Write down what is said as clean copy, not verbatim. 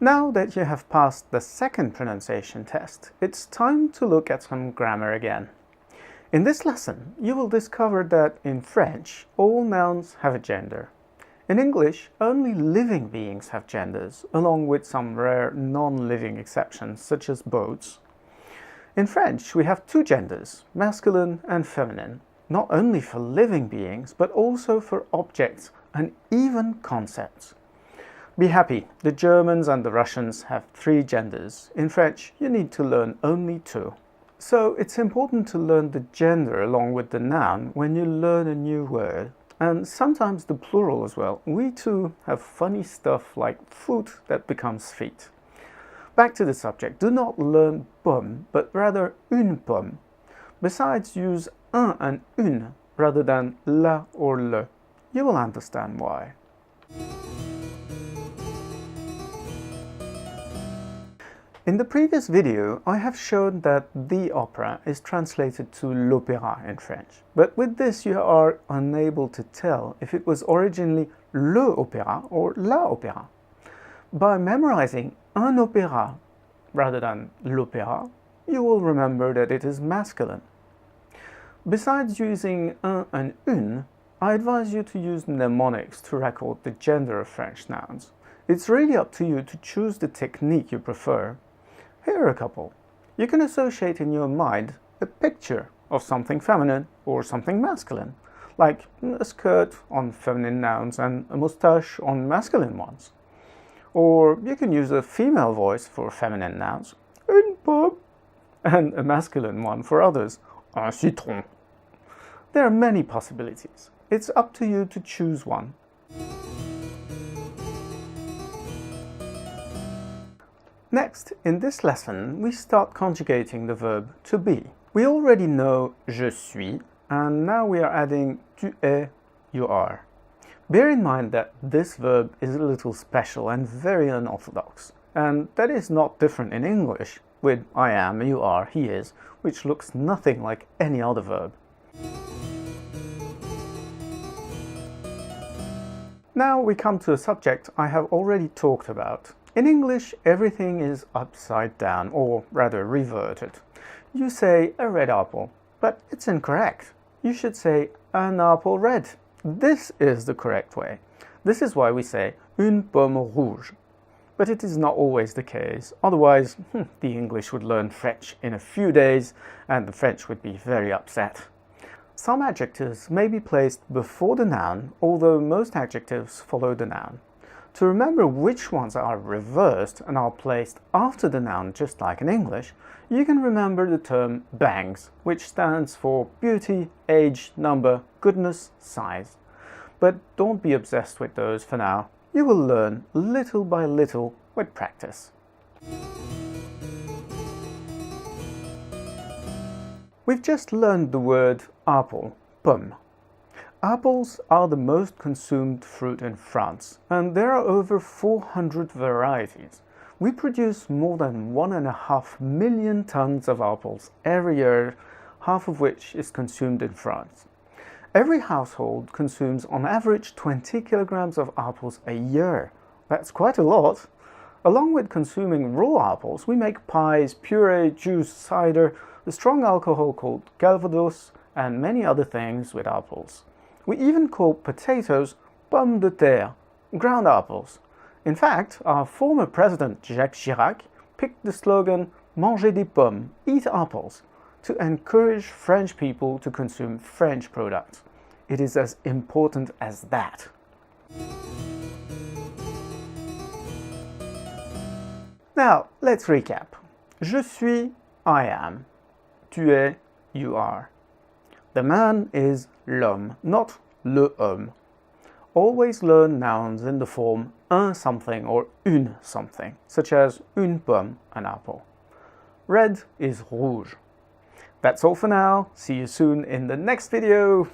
Now that you have passed the second pronunciation test, it's time to look at some grammar again. In this lesson, you will discover that in French, all nouns have a gender. In English, only living beings have genders, along with some rare non-living exceptions, such as boats. In French, we have two genders, masculine and feminine, not only for living beings, but also for objects and even concepts. Be happy, the Germans and the Russians have three genders. In French, you need to learn only two. So it's important to learn the gender along with the noun when you learn a new word, and sometimes the plural as well. We too have funny stuff like foot that becomes feet. Back to the subject, do not learn pomme, but rather une pomme. Besides, use un and une rather than la or le. You will understand why. In the previous video, I have shown that the opera is translated to l'opéra in French, but with this you are unable to tell if it was originally le opéra or la opéra. By memorizing un opéra rather than l'opéra, you will remember that it is masculine. Besides using un and une, I advise you to use mnemonics to record the gender of French nouns. It's really up to you to choose the technique you prefer. Here are a couple. You can associate in your mind a picture of something feminine or something masculine, like a skirt on feminine nouns and a moustache on masculine ones. Or you can use a female voice for feminine nouns, une pomme, and a masculine one for others, un citron. There are many possibilities. It's up to you to choose one. Next, in this lesson, we start conjugating the verb to be. We already know je suis, and now we are adding tu es, you are. Bear in mind that this verb is a little special and very unorthodox, and that is not different in English with I am, you are, he is, which looks nothing like any other verb. Now we come to a subject I have already talked about. In English, everything is upside down, or rather reverted. You say a red apple, but it's incorrect. You should say un apple red. This is the correct way. This is why we say une pomme rouge. But it is not always the case. Otherwise, the English would learn French in a few days, and the French would be very upset. Some adjectives may be placed before the noun, although most adjectives follow the noun. To remember which ones are reversed and are placed after the noun, just like in English, you can remember the term bangs, which stands for beauty, age, number, goodness, size. But don't be obsessed with those for now. You will learn little by little with practice. We've just learned the word apple, pomme. Apples are the most consumed fruit in France, and there are over 400 varieties. We produce more than 1.5 million tons of apples every year, half of which is consumed in France. Every household consumes on average 20 kilograms of apples a year. That's quite a lot. Along with consuming raw apples, we make pies, puree, juice, cider, a strong alcohol called calvados, and many other things with apples. We even call potatoes pommes de terre, ground apples. In fact, our former president Jacques Chirac picked the slogan "Mangez des pommes, eat apples," to encourage French people to consume French products. It is as important as that. Now, let's recap. Je suis, I am. Tu es, you are. The man is l'homme, not le homme. Always learn nouns in the form un something or une something, such as une pomme, an apple. Red is rouge. That's all for now. See you soon in the next video.